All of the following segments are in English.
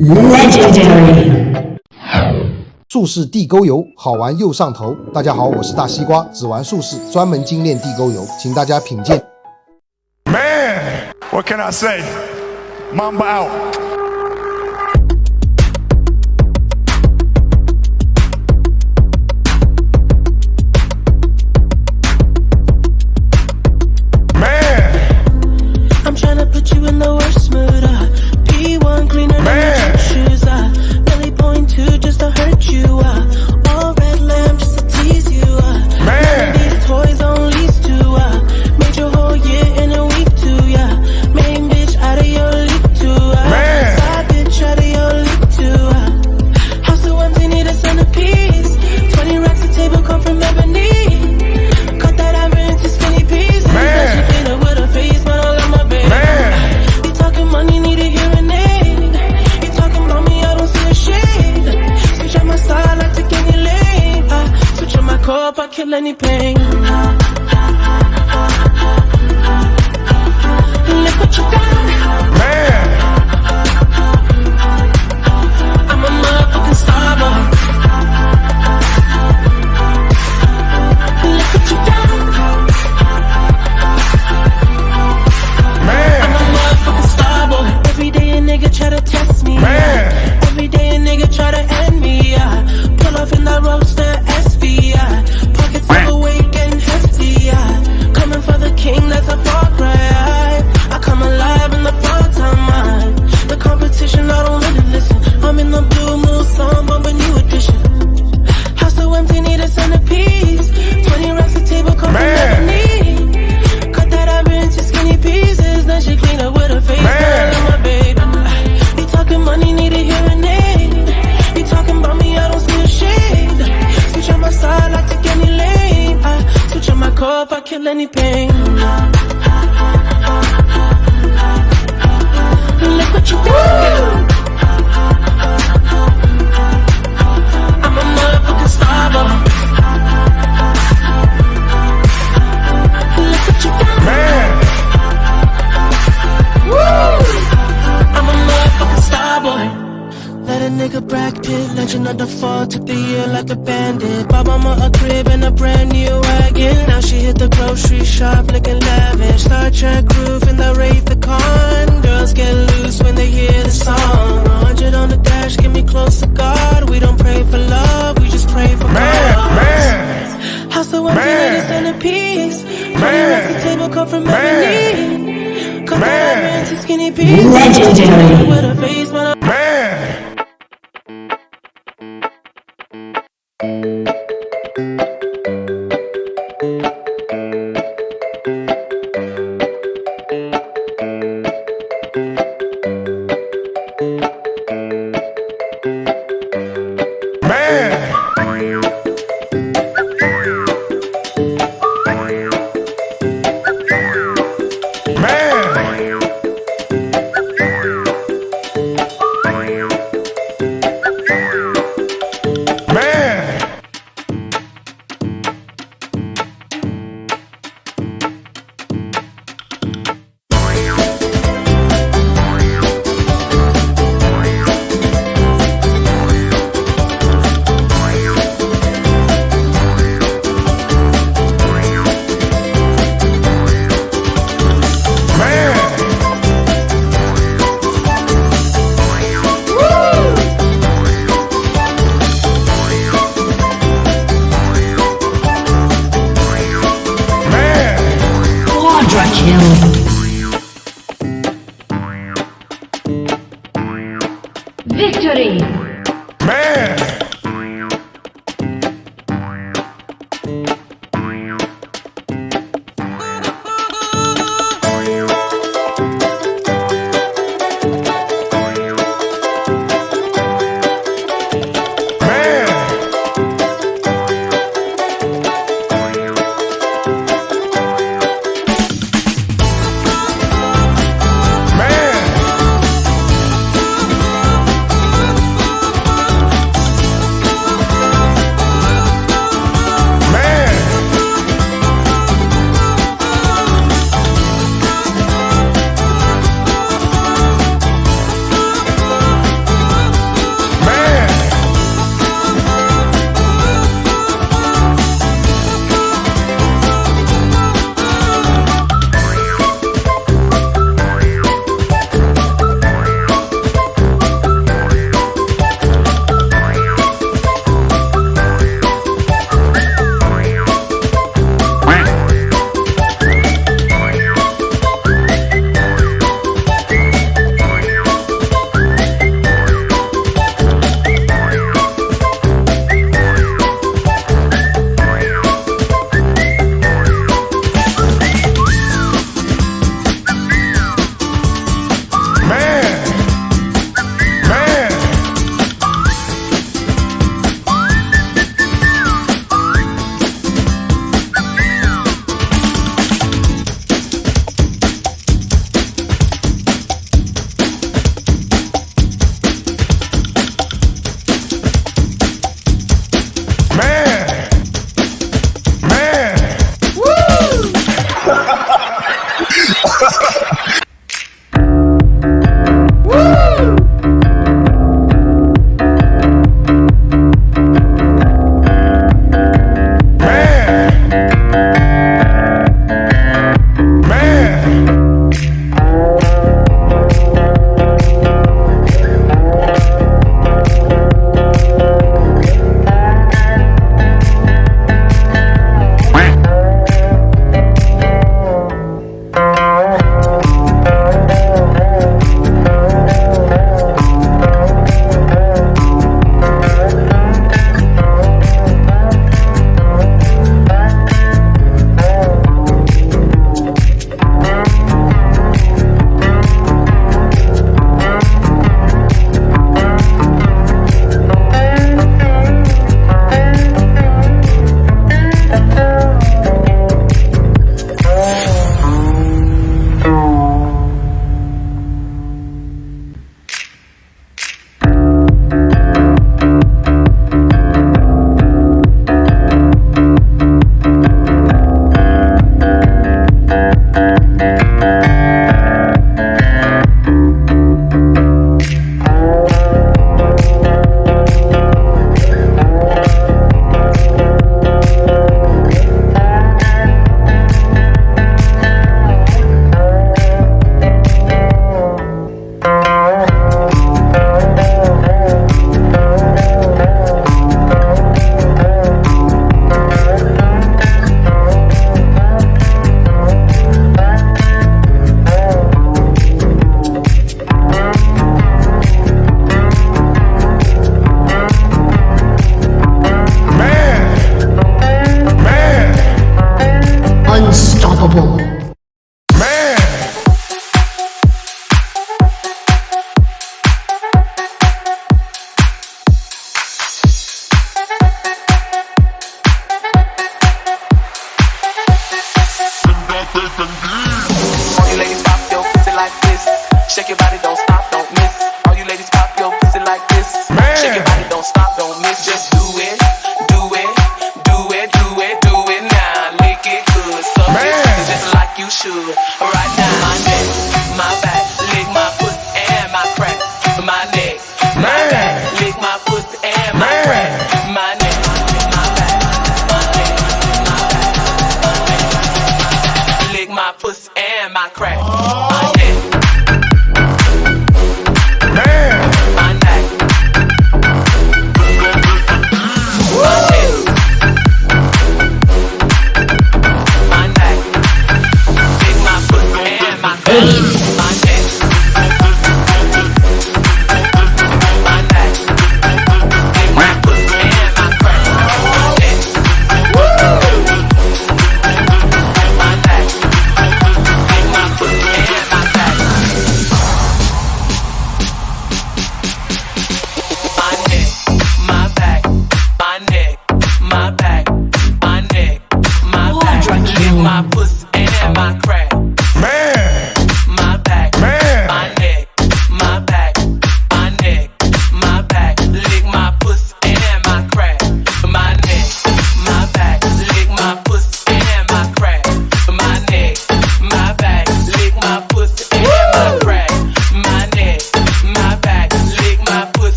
Legendary 术士地沟油好玩又上头。大家好，我是大西瓜，只玩术士，专门精炼地沟油，请大家品鉴。Man, what can I say? Mamba out. I'm tryna put you in the worst mood. P1 cleaner than your shoes. Really point to just to hurt you. All red lamp just to tease you. These toys on lease too. Made your whole year in a week too. Yeah, main bitch out of your league too. Side bitch out of your league too. House so empty, need a centerpiece. 20 racks a table come from ebony. Cut that iron into skinny pieces. She clean up with her face, but I love my baby. You talking money, need a hearing aid. You talking about me, I don't see a shade. Switch on my side, like take any lane. Switch on my core, I kill any pain. Look what you got. I'm a motherfucking star boy. Look what you got. I'm a motherfucking star boy. Every day a nigga try to test me. Every day a nigga try to end me. Pull off in that roadster SV. Pockets overweight getting hefty. Coming for the king, that's a far cry. I come alive in the fall time. The competition, I don't really listen. I'm in the blue moon song, bumping new edition. House so empty, need a centerpiece. 20 racks a table, come from ebony. Cut that iron into skinny pieces. Then she clean up with her face. I love my baby. You talking money, need a hearing aid. You talking about me, I don't see a shade. Switch on my side, I take any lane. Switch on my core, I kill any pain. Look what you got. I'm a motherfucking star boy. Look what you got. I'm a motherfucking star boy. Let a nigga Brad Pitt, legend of the fall, took the year like a bandit. Bought mama a crib and a brand new wagon. Now she hit the grocery shop looking lavish. Star Trek roof in the Wraith the Con. Girls get loose when they hear the song. 100 on the dash, get me close to God. We don't pray for love, we just pray for God. House so empty, need a centerpiece. 20 racks a table come from ebony. Cut that iron into skinny pieces. Legendary With her face, but Unstoppable. All you ladies pop your pussy like this. Shake your body, don't stop, don't miss. All you ladies pop your pussy like this. Shake your body, don't stop, don't miss. Just do it, do it, do it, do it, do it now. Lick it good, suck it pussy just like you should. Right now, my neck, my back, lick my pussy and my crack. My neck, my back, lick my pussy and my crack. My neck, my back, my neck, my back, my neck. Lick my pussy and my crack. My neck. My neck. My neck. My neck. Lick my pussy and my crack. My neck. My neck. Lick my pussy and my crack. My neck. My neck. Lick my pussy and my crack. My neck, my back, my neck, my back, my neck, my back. Lick my pussy and my crack. My back.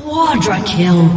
Quadra kill.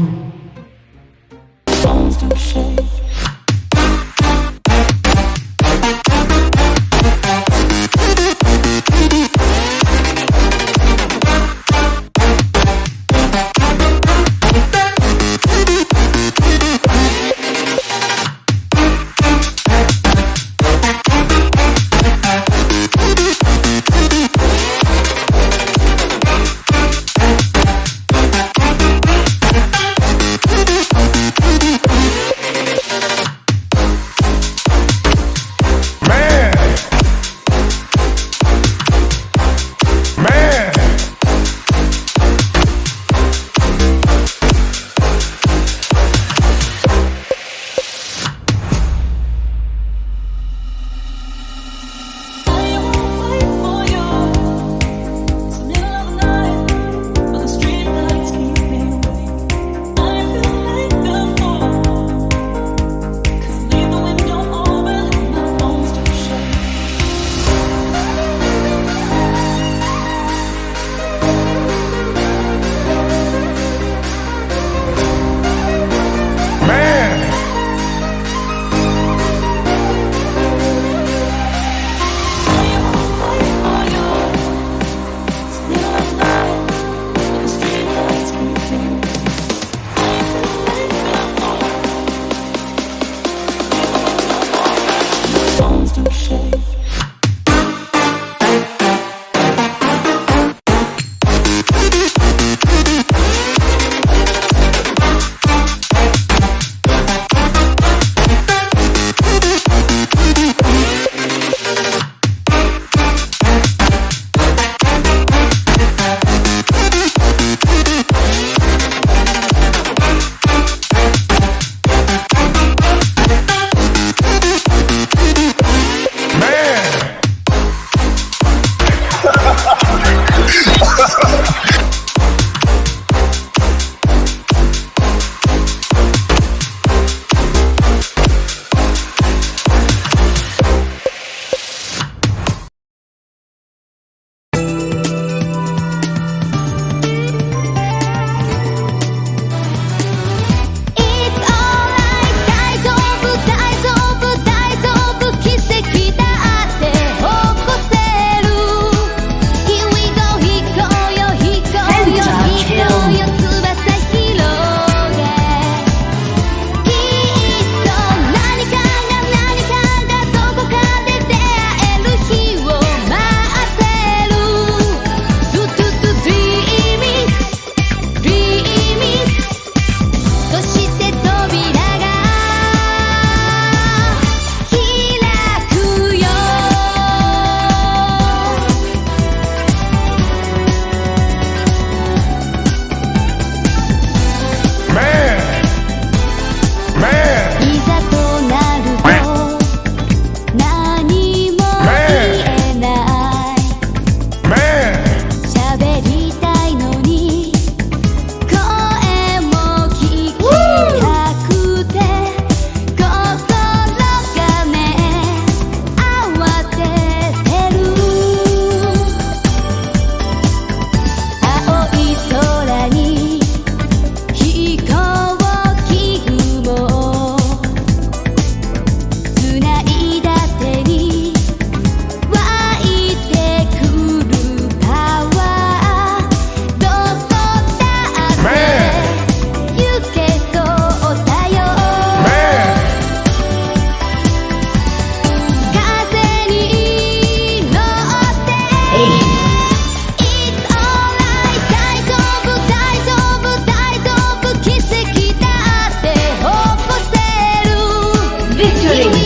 Victory！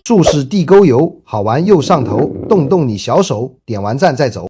术士地沟油好玩又上头，动动你小手，点完赞再走。